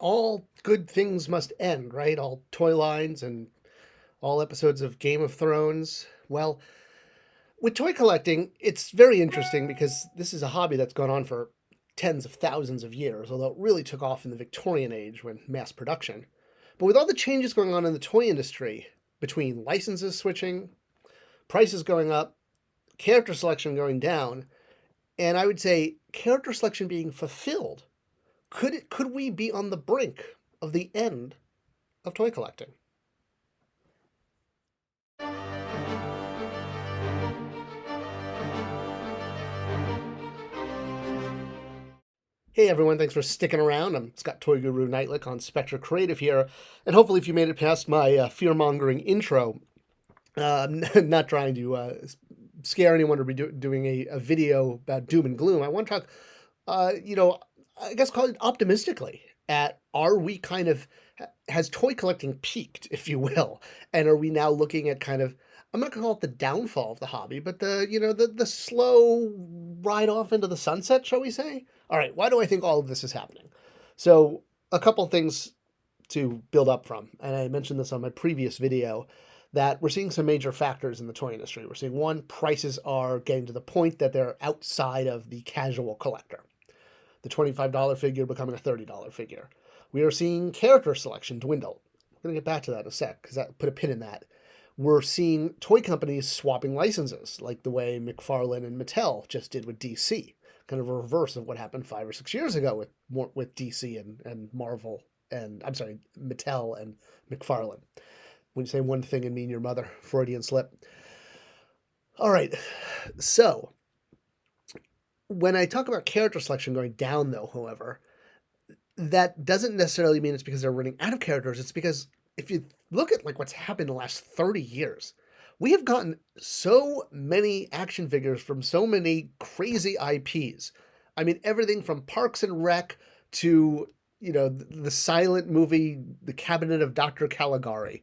all good things must end, right? All toy lines and all episodes of Game of Thrones. Well, with toy collecting, it's very interesting because this is a hobby that's gone on for tens of thousands of years, although it really took off in the Victorian age when mass production. But with all the changes going on in the toy industry, between licenses switching, prices going up, character selection going down, and I would say character selection being fulfilled, could we be on the brink of the end of toy collecting? Hey everyone, thanks for sticking around. I'm Scott Toy Guru Neitlich on Spector Creative here, and hopefully, if you made it past my fear mongering intro, I'm not trying to scare anyone or be doing a video about doom and gloom. I want to talk, uh, you know, I guess call it optimistically at are we kind of has toy collecting peaked, if you will, and are we now looking at kind of I'm not gonna call it the downfall of the hobby, but the slow ride off into the sunset, shall we say? All right, why do I think all of this is happening? So a couple things to build up from, and I mentioned this on my previous video, that we're seeing some major factors in the toy industry. We're seeing one, prices are getting to the point that they're outside of the casual collector. The $25 figure becoming a $30 figure. We are seeing character selection dwindle. We're going to get back to that in a sec because that put a pin in that. We're seeing toy companies swapping licenses, like the way McFarlane and Mattel just did with DC. Kind of a reverse of what happened 5 or 6 years ago with DC and Marvel, and I'm sorry, Mattel and McFarlane. When you say one thing and mean your mother, Freudian slip. All right, so when I talk about character selection going down, though, however, that doesn't necessarily mean it's because they're running out of characters. It's because if you look at like what's happened in the last 30 years, we have gotten so many action figures from so many crazy IPs. I mean, everything from Parks and Rec to, the silent movie, The Cabinet of Dr. Caligari.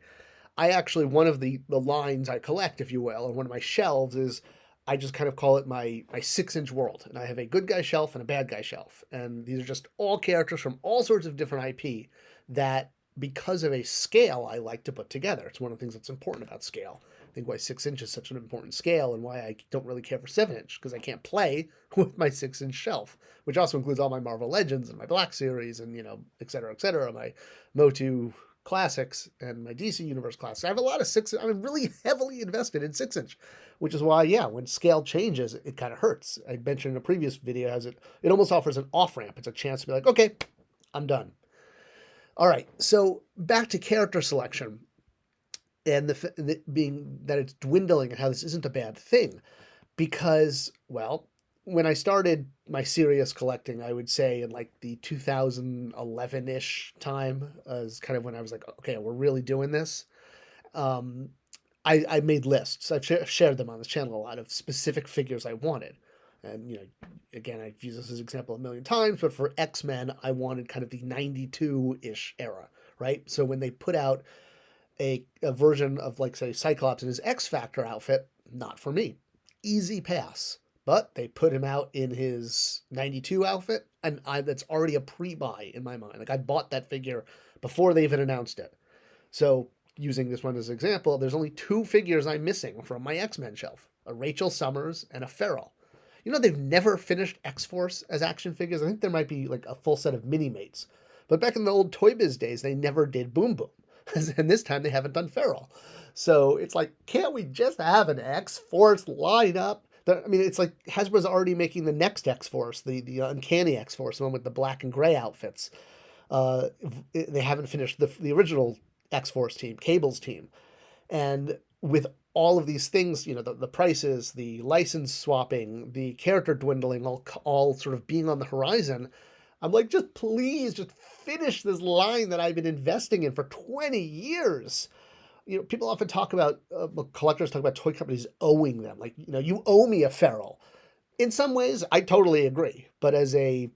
I actually, one of the lines I collect, if you will, or one of my shelves is I just kind of call it my 6-inch world. And I have a good guy shelf and a bad guy shelf. And these are just all characters from all sorts of different IP that, because of a scale, I like to put together. It's one of the things that's important about scale. I think why 6 inch is such an important scale and why I don't really care for 7 inch, because I can't play with my 6-inch shelf, which also includes all my Marvel Legends and my Black Series and, et cetera, my Motu classics and my DC Universe classics. I have a lot of I'm really heavily invested in 6-inch, which is why, yeah, when scale changes, it kind of hurts. I mentioned in a previous video, it almost offers an off ramp. It's a chance to be like, okay, I'm done. All right, so back to character selection and being that it's dwindling and how this isn't a bad thing, because, well, when I started my serious collecting, I would say in like the 2011-ish time, is kind of when I was like, okay, we're really doing this. Um, I made lists. I've shared them on this channel a lot of specific figures I wanted. And, again, I've used this as an example a million times, but for X-Men, I wanted kind of the 92-ish era, right? So when they put out a version of, like, say, Cyclops in his X-Factor outfit, not for me. Easy pass. But they put him out in his 92 outfit, and that's already a pre-buy in my mind. Like, I bought that figure before they even announced it. So, using this one as an example, there's only 2 figures I'm missing from my X-Men shelf. A Rachel Summers and a Feral. They've never finished X-Force as action figures. I think there might be like a full set of mini-mates. But back in the old Toy Biz days, they never did Boom Boom. And this time they haven't done Feral. So it's like, can't we just have an X-Force lineup? It's like Hasbro's already making the next X-Force, the Uncanny X-Force, the one with the black and gray outfits. They haven't finished the original X-Force team, Cable's team. And with all of these things, the prices, the license swapping, the character dwindling, all sort of being on the horizon, I'm like, just please, just finish this line that I've been investing in for 20 years. People often talk about, collectors talk about toy companies owing them. Like, you owe me a Feral. In some ways, I totally agree. But as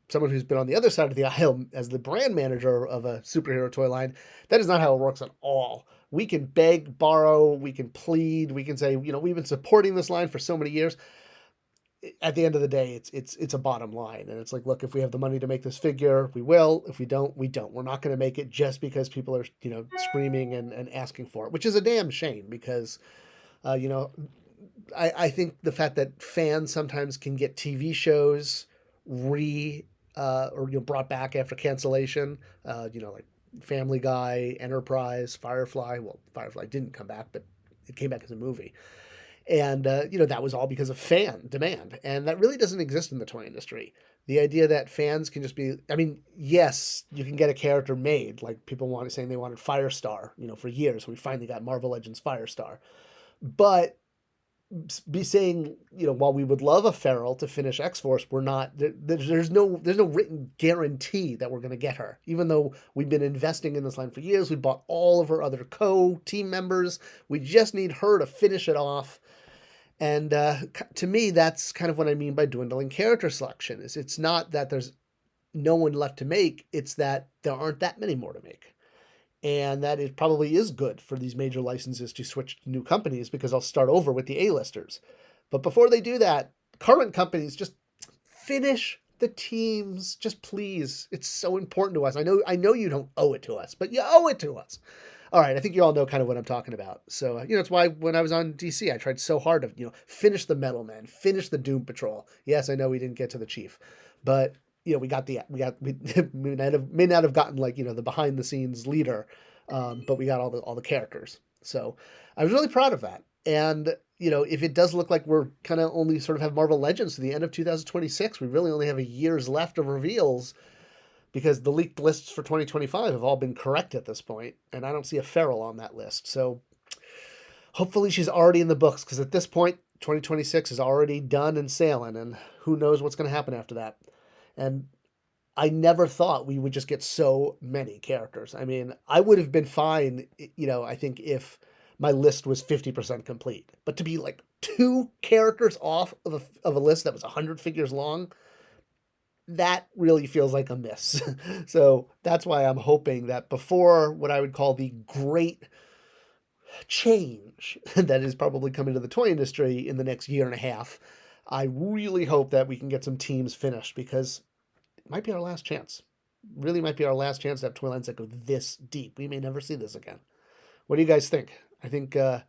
someone who's been on the other side of the aisle, as the brand manager of a superhero toy line, that is not how it works at all. We can beg, borrow, we can plead, we can say, we've been supporting this line for so many years. at the end of the day, it's a bottom line, and it's like, look, if we have the money to make this figure, we will. If we don't, we don't. We're not going to make it just because people are, screaming and asking for it, which is a damn shame because, uh, you know, I think the fact that fans sometimes can get TV shows or brought back after cancellation, like Family Guy, Enterprise, Firefly. Well, Firefly didn't come back, but it came back as a movie. And, that was all because of fan demand. And that really doesn't exist in the toy industry. The idea that fans can just be, I mean, yes, you can get a character made. Like people saying they wanted Firestar, for years. We finally got Marvel Legends Firestar. But be saying, while we would love a Feral to finish X-Force, we're not, there's no written guarantee that we're going to get her. Even though we've been investing in this line for years, we bought all of her other co-team members. We just need her to finish it off. And to me, that's kind of what I mean by dwindling character selection. It's not that there's no one left to make, it's that there aren't that many more to make. And that it probably is good for these major licenses to switch to new companies because I'll start over with the A-listers. But before they do that, current companies just finish the teams, just please. It's so important to us. I know you don't owe it to us, but you owe it to us. All right, I think you all know kind of what I'm talking about. So, it's why when I was on DC, I tried so hard to, finish the Metal Men, finish the Doom Patrol. Yes, I know we didn't get to the Chief, but we may not have gotten like, the behind the scenes leader, but we got all the characters. So I was really proud of that. And, if it does look like we're kind of only sort of have Marvel Legends to the end of 2026, we really only have a year's left of reveals because the leaked lists for 2025 have all been correct at this point, and I don't see a Feral on that list. So hopefully she's already in the books, because at this point, 2026 is already done and sailing, and who knows what's going to happen after that. And I never thought we would just get so many characters. I mean, I would have been fine, I think if my list was 50% complete. But to be like 2 characters off of a list that was 100 figures long, that really feels like a miss. So that's why I'm hoping that before what I would call the great change that is probably coming to the toy industry in the next year and a half, I really hope that we can get some teams finished, because it might be our last chance. Really might be our last chance to have toy lines that go this deep. We may never see this again. What do you guys think? I think the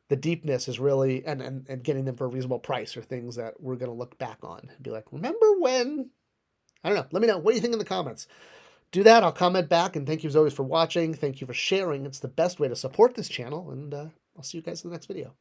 deepness is really, and getting them for a reasonable price are things that we're going to look back on and be like, remember when? I don't know. Let me know. What do you think in the comments? Do that. I'll comment back. And thank you as always for watching. Thank you for sharing. It's the best way to support this channel. And I'll see you guys in the next video.